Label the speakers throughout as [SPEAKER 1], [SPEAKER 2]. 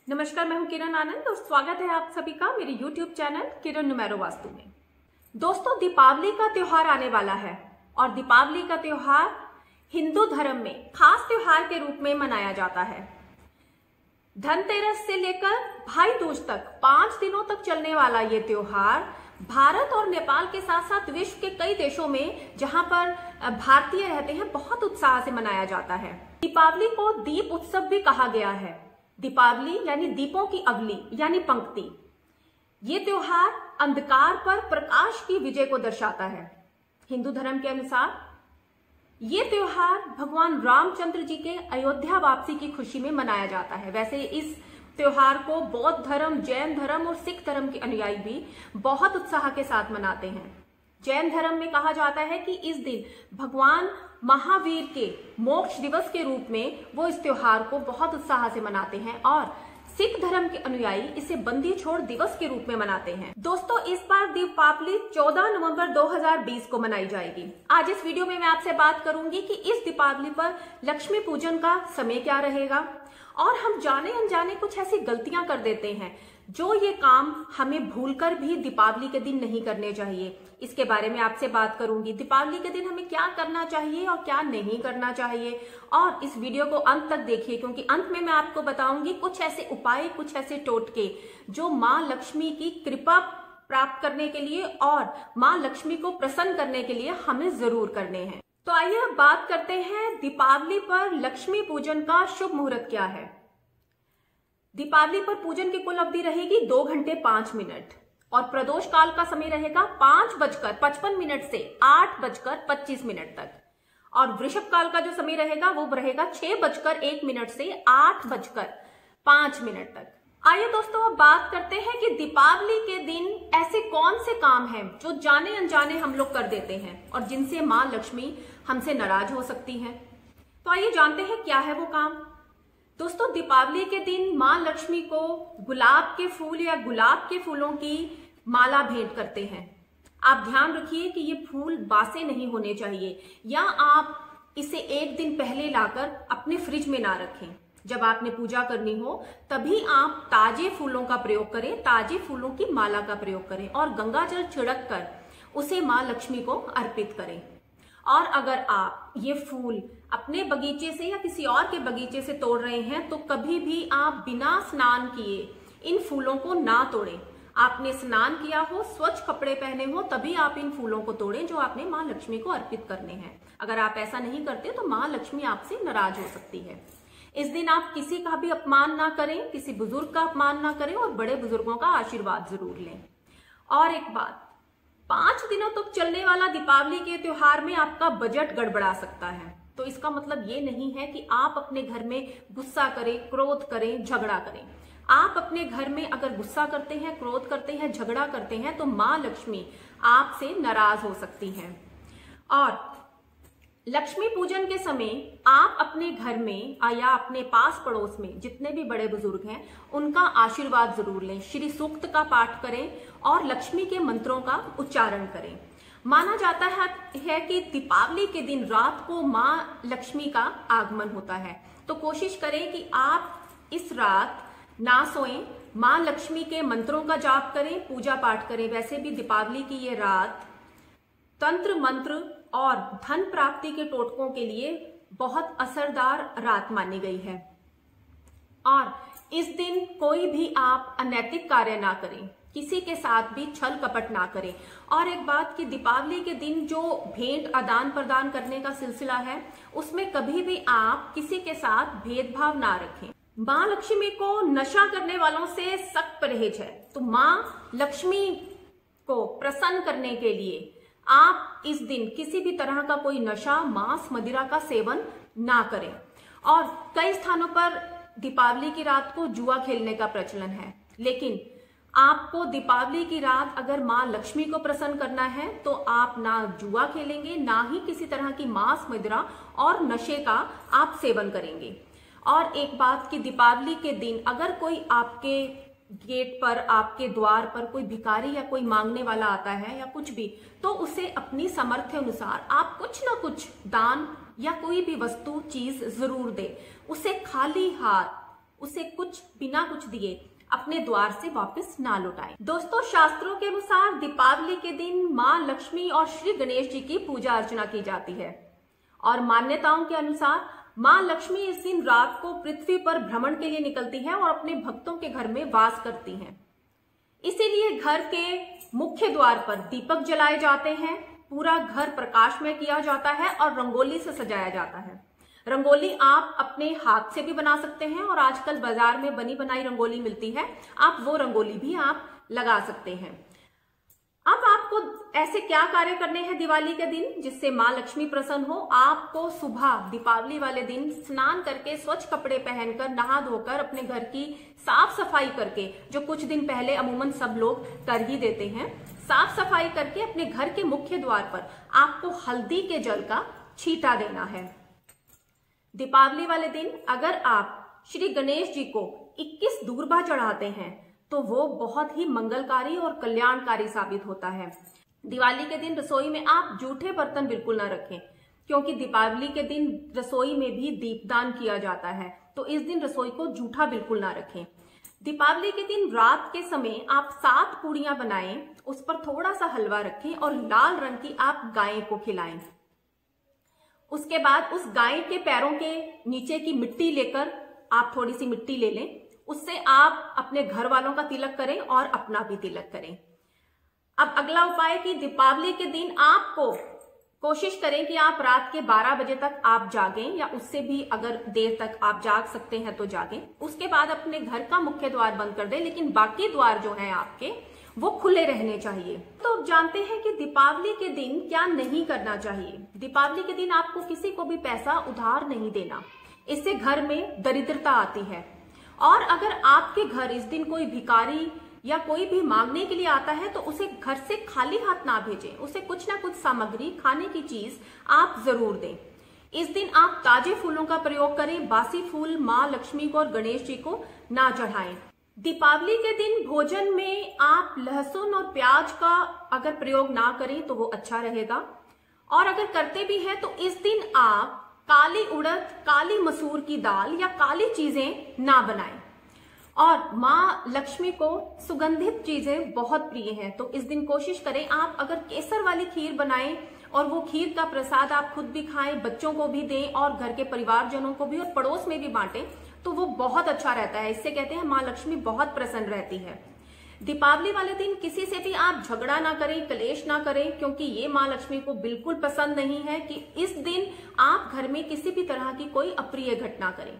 [SPEAKER 1] नमस्कार, मैं हूं किरण आनंद और स्वागत है आप सभी का मेरे YouTube चैनल किरण नुमेरो वास्तु में। दोस्तों, दीपावली का त्योहार आने वाला है और दीपावली का त्योहार हिंदू धर्म में खास त्योहार के रूप में मनाया जाता है। धनतेरस से लेकर भाई दूज तक 5 दिनों तक चलने वाला ये त्योहार भारत और नेपाल के साथ साथ विश्व के कई देशों में जहां पर भारतीय रहते हैं बहुत उत्साह से मनाया जाता है। दीपावली को दीप उत्सव भी कहा गया है। दीपावली यानी दीपों की अवली यानी पंक्ति। ये त्योहार अंधकार पर प्रकाश की विजय को दर्शाता है। हिंदू धर्म के अनुसार ये त्योहार भगवान रामचंद्र जी के अयोध्या वापसी की खुशी में मनाया जाता है। वैसे इस त्योहार को बौद्ध धर्म, जैन धर्म और सिख धर्म के अनुयायी भी बहुत उत्साह के साथ मनाते हैं। जैन धर्म में कहा जाता है कि इस दिन भगवान महावीर के मोक्ष दिवस के रूप में वो इस त्योहार को बहुत उत्साह से मनाते हैं और सिख धर्म के अनुयायी इसे बंदी छोड़ दिवस के रूप में मनाते हैं। दोस्तों, इस बार दीपावली 14 नवंबर 2020 को मनाई जाएगी। आज इस वीडियो में मैं आपसे बात करूंगी कि इस दीपावली पर लक्ष्मी पूजन का समय क्या रहेगा और हम जाने अनजाने कुछ ऐसी गलतियां कर देते हैं जो ये काम हमें भूलकर भी दीपावली के दिन नहीं करने चाहिए। इसके बारे में आपसे बात करूंगी। दीपावली के दिन हमें क्या करना चाहिए और क्या नहीं करना चाहिए, और इस वीडियो को अंत तक देखिए क्योंकि अंत में मैं आपको बताऊंगी कुछ ऐसे उपाय, कुछ ऐसे टोटके जो माँ लक्ष्मी की कृपा प्राप्त करने के लिए और माँ लक्ष्मी को प्रसन्न करने के लिए हमें जरूर करने हैं। तो आइए अब बात करते हैं दीपावली पर लक्ष्मी पूजन का शुभ मुहूर्त क्या है। दीपावली पर पूजन की कुल अवधि रहेगी 2 घंटे 5 मिनट और प्रदोष काल का समय रहेगा 5:55 से 8:25 तक और वृषभ काल का जो समय रहेगा वो रहेगा 6:01 से 8:05 तक। आइए दोस्तों, अब बात करते हैं कि दीपावली के दिन ऐसे कौन से काम हैं जो जाने अनजाने हम लोग कर देते हैं और जिनसे माँ लक्ष्मी हमसे नाराज हो सकती हैं। तो आइए जानते हैं क्या है वो काम। दोस्तों, दीपावली के दिन माँ लक्ष्मी को गुलाब के फूल या गुलाब के फूलों की माला भेंट करते हैं। आप ध्यान रखिए कि ये फूल बासे नहीं होने चाहिए या आप इसे एक दिन पहले लाकर अपने फ्रिज में ना रखें। जब आपने पूजा करनी हो तभी आप ताजे फूलों का प्रयोग करें, ताजे फूलों की माला का प्रयोग करें और गंगा जल छिड़क कर उसे माँ लक्ष्मी को अर्पित करें। और अगर आप ये फूल अपने बगीचे से या किसी और के बगीचे से तोड़ रहे हैं तो कभी भी आप बिना स्नान किए इन फूलों को ना तोड़ें। आपने स्नान किया हो, स्वच्छ कपड़े पहने हो, तभी आप इन फूलों को तोड़ें जो आपने माँ लक्ष्मी को अर्पित करने हैं। अगर आप ऐसा नहीं करते तो माँ लक्ष्मी आपसे नाराज हो सकती है। इस दिन आप किसी का भी अपमान ना करें, किसी बुजुर्ग का अपमान ना करें और बड़े बुजुर्गों का आशीर्वाद जरूर लें। और एक बात, 5 दिनों तक चलने वाला दीपावली के त्योहार में आपका बजट गड़बड़ा सकता है। तो इसका मतलब ये नहीं है कि आप अपने घर में गुस्सा करें, क्रोध करें, झगड़ा करें। आप अपने घर में अगर गुस्सा करते हैं, क्रोध करते हैं, झगड़ा करते हैं तो माँ लक्ष्मी आपसे नाराज हो सकती हैं। और लक्ष्मी पूजन के समय आप अपने घर में या अपने पास पड़ोस में जितने भी बड़े बुजुर्ग हैं उनका आशीर्वाद जरूर लें। श्री सूक्त का पाठ करें और लक्ष्मी के मंत्रों का उच्चारण करें। माना जाता है कि दीपावली के दिन रात को माँ लक्ष्मी का आगमन होता है। तो कोशिश करें कि आप इस रात ना सोएं, माँ लक्ष्मी के मंत्रों का जाप करें, पूजा पाठ करें। वैसे भी दीपावली की ये रात तंत्र मंत्र और धन प्राप्ति के टोटकों के लिए बहुत असरदार रात मानी गई है। और इस दिन कोई भी आप अनैतिक कार्य ना करें, किसी के साथ भी छल कपट ना करें। और एक बात कि दीपावली के दिन जो भेंट आदान प्रदान करने का सिलसिला है उसमें कभी भी आप किसी के साथ भेदभाव ना रखें। माँ लक्ष्मी को नशा करने वालों से सख्त परहेज है। तो माँ लक्ष्मी को प्रसन्न करने के लिए आप इस दिन किसी भी तरह का कोई नशा, मांस, मदिरा का सेवन ना करें। और कई स्थानों पर दीपावली की रात को जुआ खेलने का प्रचलन है, लेकिन आपको दीपावली की रात अगर माँ लक्ष्मी को प्रसन्न करना है तो आप ना जुआ खेलेंगे, ना ही किसी तरह की मांस, मदिरा और नशे का आप सेवन करेंगे। और एक बात कि दीपावली के दिन अगर कोई आपके गेट पर, आपके द्वार पर कोई भिखारी या कोई मांगने वाला आता है या कुछ भी, तो उसे अपनी सामर्थ्य अनुसार आप कुछ ना कुछ दान या कोई भी वस्तु, चीज जरूर दें। उसे खाली हाथ उसे कुछ बिना कुछ दिए अपने द्वार से वापस ना लौटाएं। दोस्तों, शास्त्रों के अनुसार दीपावली के दिन माँ लक्ष्मी और श्री गणेश जी की पूजा अर्चना की जाती है और मान्यताओं के अनुसार माँ लक्ष्मी इस दिन रात को पृथ्वी पर भ्रमण के लिए निकलती है और अपने भक्तों के घर में वास करती हैं। इसीलिए घर के मुख्य द्वार पर दीपक जलाए जाते हैं, पूरा घर प्रकाशमय किया जाता है और रंगोली से सजाया जाता है। रंगोली आप अपने हाथ से भी बना सकते हैं और आजकल बाजार में बनी बनाई रंगोली मिलती है, आप वो रंगोली भी आप लगा सकते हैं। अब आपको ऐसे क्या कार्य करने हैं दिवाली के दिन जिससे माँ लक्ष्मी प्रसन्न हो। आपको सुबह दीपावली वाले दिन स्नान करके स्वच्छ कपड़े पहनकर नहा धोकर अपने घर की साफ सफाई करके, जो कुछ दिन पहले अमूमन सब लोग कर ही देते हैं, साफ सफाई करके अपने घर के मुख्य द्वार पर आपको हल्दी के जल का छींटा देना है। दीपावली वाले दिन अगर आप श्री गणेश जी को 21 दूर्वा चढ़ाते हैं तो वो बहुत ही मंगलकारी और कल्याणकारी साबित होता है। दिवाली के दिन रसोई में आप जूठे बर्तन बिल्कुल ना रखें, क्योंकि दीपावली के दिन रसोई में भी दीपदान किया जाता है, तो इस दिन रसोई को जूठा बिल्कुल ना रखें। दीपावली के दिन रात के समय आप 7 पूड़ियां बनाएं, उस पर थोड़ा सा हलवा रखें और लाल रंग की आप गाय को खिलाएं। उसके बाद उस गाय के पैरों के नीचे की मिट्टी लेकर आप थोड़ी सी मिट्टी ले लें, उससे आप अपने घर वालों का तिलक करें और अपना भी तिलक करें। अब अगला उपाय कि दीपावली के दिन आपको कोशिश करें कि आप रात के 12 बजे तक आप जागें, या उससे भी अगर देर तक आप जाग सकते हैं तो जागें। उसके बाद अपने घर का मुख्य द्वार बंद कर दें, लेकिन बाकी द्वार जो हैं आपके वो खुले रहने चाहिए। तो अब जानते हैं कि दीपावली के दिन क्या नहीं करना चाहिए। दीपावली के दिन आपको किसी को भी पैसा उधार नहीं देना, इससे घर में दरिद्रता आती है। और अगर आपके घर इस दिन कोई भिखारी या कोई भी मांगने के लिए आता है तो उसे घर से खाली हाथ ना भेजें, उसे कुछ ना कुछ सामग्री, खाने की चीज आप जरूर दें। इस दिन आप ताजे फूलों का प्रयोग करें, बासी फूल माँ लक्ष्मी को और गणेश जी को ना चढ़ाएं। दीपावली के दिन भोजन में आप लहसुन और प्याज का अगर प्रयोग ना करें तो वो अच्छा रहेगा, और अगर करते भी हैं तो इस दिन आप काली उड़द, काली मसूर की दाल या काली चीजें ना बनाएं। और माँ लक्ष्मी को सुगंधित चीजें बहुत प्रिय हैं, तो इस दिन कोशिश करें आप अगर केसर वाली खीर बनाएं और वो खीर का प्रसाद आप खुद भी खाएं, बच्चों को भी दें और घर के परिवारजनों को भी और पड़ोस में भी बांटें, तो वो बहुत अच्छा रहता है। इससे कहते हैं माँ लक्ष्मी बहुत प्रसन्न रहती है। दीपावली वाले दिन किसी से भी आप झगड़ा ना करें, कलेश ना करें, क्योंकि ये माँ लक्ष्मी को बिल्कुल पसंद नहीं है कि इस दिन आप घर में किसी भी तरह की कोई अप्रिय घटना करें।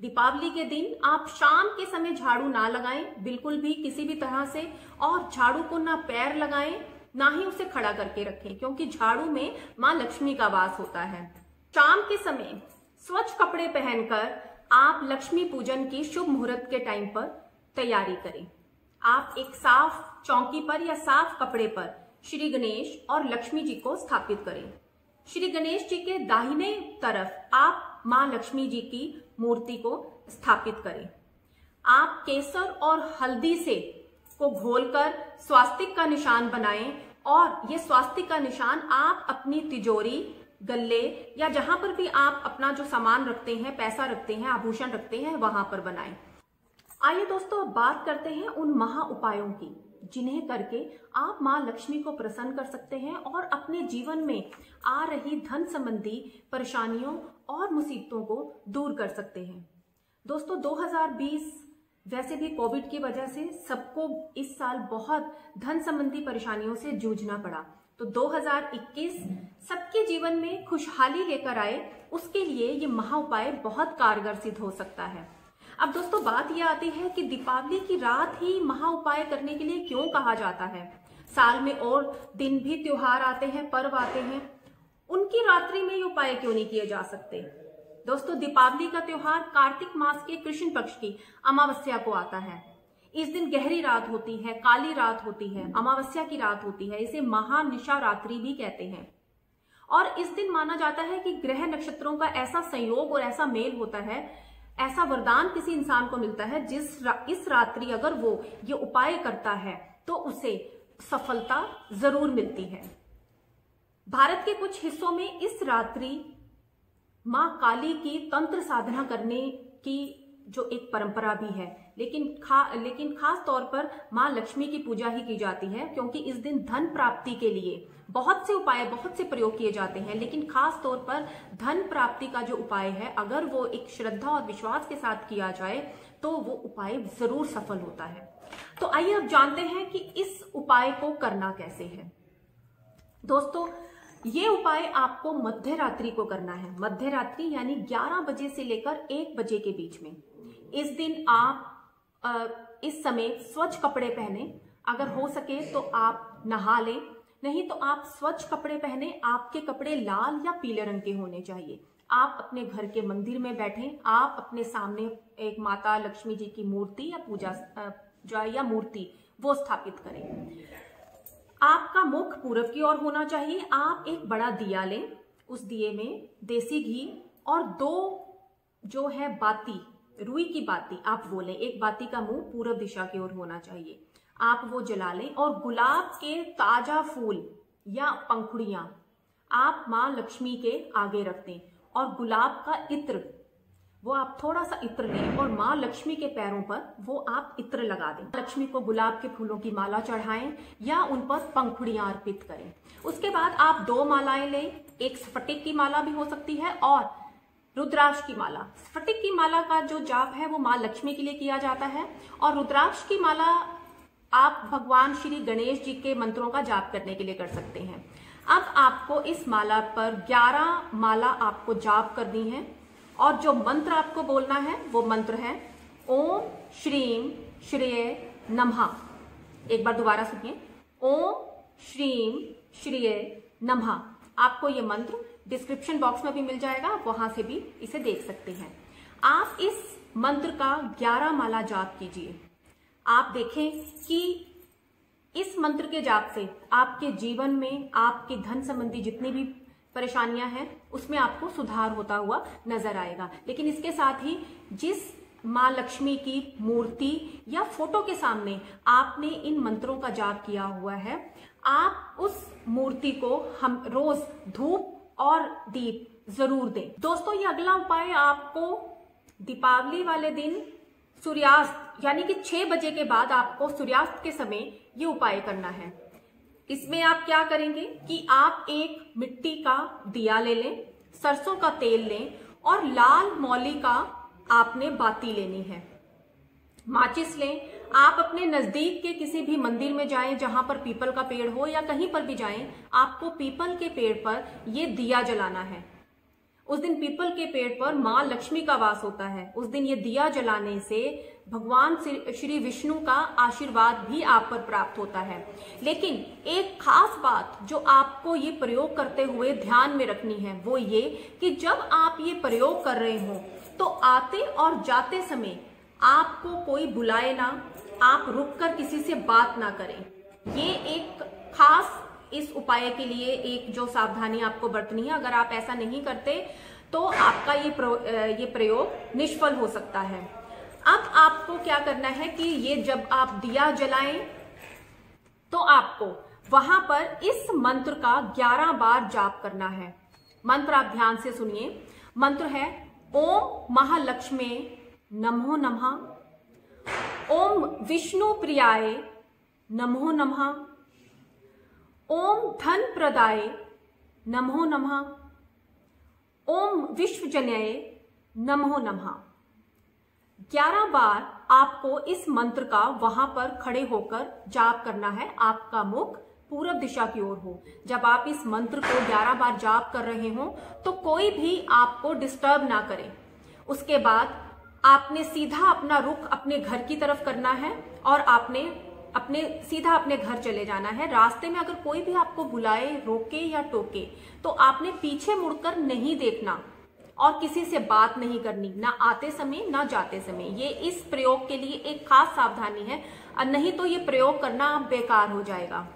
[SPEAKER 1] दीपावली के दिन आप शाम के समय झाड़ू ना लगाएं, बिल्कुल भी किसी भी तरह से, और झाड़ू को ना पैर लगाएं ना ही उसे खड़ा करके रखें, क्योंकि झाड़ू में माँ लक्ष्मी का वास होता है। शाम के समय स्वच्छ कपड़े पहनकर आप लक्ष्मी पूजन की शुभ मुहूर्त के टाइम पर तैयारी करें। आप एक साफ चौकी पर या साफ कपड़े पर श्री गणेश और लक्ष्मी जी को स्थापित करें। श्री गणेश जी के दाहिने तरफ आप माँ लक्ष्मी जी की मूर्ति को स्थापित करें। आप केसर और हल्दी से को घोलकर स्वास्तिक का निशान बनाएं, और ये स्वास्तिक का निशान आप अपनी तिजोरी, गल्ले या जहां पर भी आप अपना जो सामान रखते हैं, पैसा रखते हैं, आभूषण रखते हैं, वहां पर बनाएं। आइए दोस्तों, अब बात करते हैं उन महा उपायों की जिन्हें करके आप माँ लक्ष्मी को प्रसन्न कर सकते हैं और अपने जीवन में आ रही धन संबंधी परेशानियों और मुसीबतों को दूर कर सकते हैं। दोस्तों, 2020 वैसे भी कोविड की वजह से सबको इस साल बहुत धन संबंधी परेशानियों से जूझना पड़ा, तो 2021 सबके जीवन में खुशहाली लेकर आए, उसके लिए ये महा उपाय बहुत कारगर सिद्ध हो सकता है। अब दोस्तों, बात यह आती है कि दीपावली की रात ही महा उपाय करने के लिए क्यों कहा जाता है। साल में और दिन भी त्योहार आते हैं, पर्व आते हैं, उनकी रात्रि में ये उपाय क्यों नहीं किए जा सकते। दोस्तों, दीपावली का त्योहार कार्तिक मास के कृष्ण पक्ष की अमावस्या को आता है। इस दिन गहरी रात होती है, काली रात होती है, अमावस्या की रात होती है, इसे महानिशा रात्रि भी कहते हैं। और इस दिन माना जाता है कि ग्रह नक्षत्रों का ऐसा संयोग और ऐसा मेल होता है, ऐसा वरदान किसी इंसान को मिलता है इस रात्रि अगर वो ये उपाय करता है तो उसे सफलता जरूर मिलती है। भारत के कुछ हिस्सों में इस रात्रि मां काली की तंत्र साधना करने की जो एक परंपरा भी है, लेकिन खास तौर पर माँ लक्ष्मी की पूजा ही की जाती है, क्योंकि इस दिन धन प्राप्ति के लिए बहुत से उपाय, बहुत से प्रयोग किए जाते हैं, लेकिन खास तौर पर धन प्राप्ति का जो उपाय है, अगर वो एक श्रद्धा और विश्वास के साथ किया जाए तो वो उपाय जरूर सफल होता है। तो आइए अब जानते हैं कि इस उपाय को करना कैसे है। दोस्तों, ये उपाय आपको मध्य रात्रि को करना है। मध्य रात्रि यानी 11 बजे से लेकर 1 बजे के बीच में। इस दिन आप इस समय स्वच्छ कपड़े पहने, अगर हो सके तो आप नहा लें, नहीं तो आप स्वच्छ कपड़े पहने। आपके कपड़े लाल या पीले रंग के होने चाहिए। आप अपने घर के मंदिर में बैठें, आप अपने सामने एक माता लक्ष्मी जी की मूर्ति या पूजा या मूर्ति वो स्थापित करें। आपका मुख पूरब की ओर होना चाहिए। आप एक बड़ा दिया लें, उस दिए में देसी घी और 2 जो है बाती, रुई की बाती आप वो लें। एक बाती का मुंह पूरब दिशा की ओर होना चाहिए, आप वो जला लें। और गुलाब के ताजा फूल या पंखुड़ियां आप माँ लक्ष्मी के आगे रख दें, और गुलाब का इत्र वो आप थोड़ा सा इत्र लें और माँ लक्ष्मी के पैरों पर वो आप इत्र लगा दें। लक्ष्मी को गुलाब के फूलों की माला चढ़ाएं या उन पर पंखुड़ियां अर्पित करें। उसके बाद आप 2 मालाएं लें, एक स्फटिक की माला भी हो सकती है और रुद्राक्ष की माला। स्फटिक की माला का जो जाप है वो माँ लक्ष्मी के लिए किया जाता है, और रुद्राक्ष की माला आप भगवान श्री गणेश जी के मंत्रों का जाप करने के लिए कर सकते हैं। अब आपको इस माला पर 11 माला आपको जाप करनी है, और जो मंत्र आपको बोलना है वो मंत्र है ओम श्रीम श्रेय नमः। एक बार दोबारा सुनिए, ओम श्रीम श्रेय नमः। आपको ये मंत्र डिस्क्रिप्शन बॉक्स में भी मिल जाएगा, आप वहां से भी इसे देख सकते हैं। आप इस मंत्र का 11 माला जाप कीजिए। आप देखें कि इस मंत्र के जाप से आपके जीवन में आपके धन संबंधी जितनी भी परेशानियां हैं उसमें आपको सुधार होता हुआ नजर आएगा। लेकिन इसके साथ ही जिस माँ लक्ष्मी की मूर्ति या फोटो के सामने आपने इन मंत्रों का जाप किया हुआ है, आप उस मूर्ति को हम रोज धूप और दीप जरूर दें। दोस्तों, ये अगला उपाय आपको दीपावली वाले दिन सूर्यास्त यानी कि 6 बजे के बाद आपको सूर्यास्त के समय ये उपाय करना है। इसमें आप क्या करेंगे कि आप एक मिट्टी का दिया ले लें, सरसों का तेल लें और लाल मौली का आपने बाती लेनी है। माचिस लें। आप अपने नजदीक के किसी भी मंदिर में जाएं जहां पर पीपल का पेड़ हो, या कहीं पर भी जाएं, आपको पीपल के पेड़ पर यह दिया जलाना है। उस दिन पीपल के पेड़ पर माँ लक्ष्मी का वास होता है। उस दिन ये दिया जलाने से भगवान श्री विष्णु का आशीर्वाद भी आप पर प्राप्त होता है। लेकिन एक खास बात जो आपको ये प्रयोग करते हुए ध्यान में रखनी है वो ये कि जब आप ये प्रयोग कर रहे हो तो आते और जाते समय आपको कोई बुलाए ना, आप रुककर किसी से बात ना करें। ये एक खास इस उपाय के लिए एक जो सावधानी आपको बरतनी है। अगर आप ऐसा नहीं करते तो आपका ये प्रयोग निष्फल हो सकता है। अब आपको क्या करना है कि ये जब आप दिया जलाएं तो आपको वहां पर इस मंत्र का 11 बार जाप करना है। मंत्र आप ध्यान से सुनिए। मंत्र है ओम महालक्ष्मी नमो नमः, ओम विष्णु प्रियाय नमो नमः, ओम धन प्रदाय नमो नमः, ओम विश्वजनय नमो नमः। 11 बार आपको इस मंत्र का वहां पर खड़े होकर जाप करना है। आपका मुख पूरब दिशा की ओर हो। जब आप इस मंत्र को 11 बार जाप कर रहे हो तो कोई भी आपको डिस्टर्ब ना करे। उसके बाद आपने सीधा अपना रुख अपने घर की तरफ करना है और आपने सीधा अपने घर चले जाना है। रास्ते में अगर कोई भी आपको बुलाए, रोके या टोके तो आपने पीछे मुड़कर नहीं देखना और किसी से बात नहीं करनी, ना आते समय ना जाते समय। ये इस प्रयोग के लिए एक खास सावधानी है, नहीं तो ये प्रयोग करना बेकार हो जाएगा।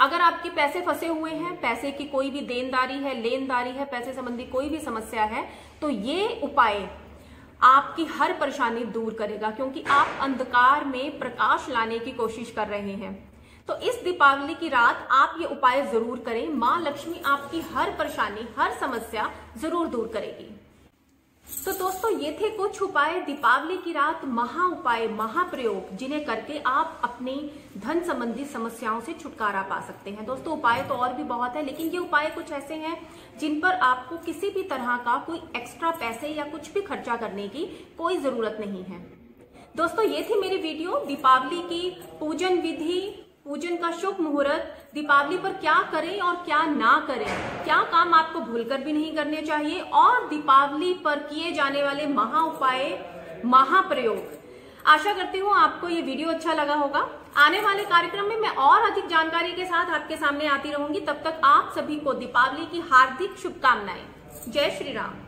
[SPEAKER 1] अगर आपके पैसे फंसे हुए हैं, पैसे की कोई भी देनदारी है, लेनदारी है, पैसे संबंधी कोई भी समस्या है, तो ये उपाय आपकी हर परेशानी दूर करेगा, क्योंकि आप अंधकार में प्रकाश लाने की कोशिश कर रहे हैं। तो इस दीपावली की रात आप ये उपाय जरूर करें। माँ लक्ष्मी आपकी हर परेशानी, हर समस्या जरूर दूर करेगी। तो दोस्तों ये थे कुछ उपाय दीपावली की रात, महा उपाय, महाप्रयोग, जिन्हें करके आप अपनी धन संबंधी समस्याओं से छुटकारा पा सकते हैं। दोस्तों उपाय तो और भी बहुत है, लेकिन ये उपाय कुछ ऐसे हैं जिन पर आपको किसी भी तरह का कोई एक्स्ट्रा पैसे या कुछ भी खर्चा करने की कोई जरूरत नहीं है। दोस्तों ये थी मेरी वीडियो दीपावली की पूजन विधि, पूजन का शुभ मुहूर्त, दीपावली पर क्या करें और क्या ना करें, क्या काम आपको भूलकर भी नहीं करने चाहिए, और दीपावली पर किए जाने वाले महा उपाय, महाप्रयोग। आशा करती हूँ आपको ये वीडियो अच्छा लगा होगा। आने वाले कार्यक्रम में मैं और अधिक जानकारी के साथ आपके सामने आती रहूंगी। तब तक आप सभी को दीपावली की हार्दिक शुभकामनाएं। जय श्री राम।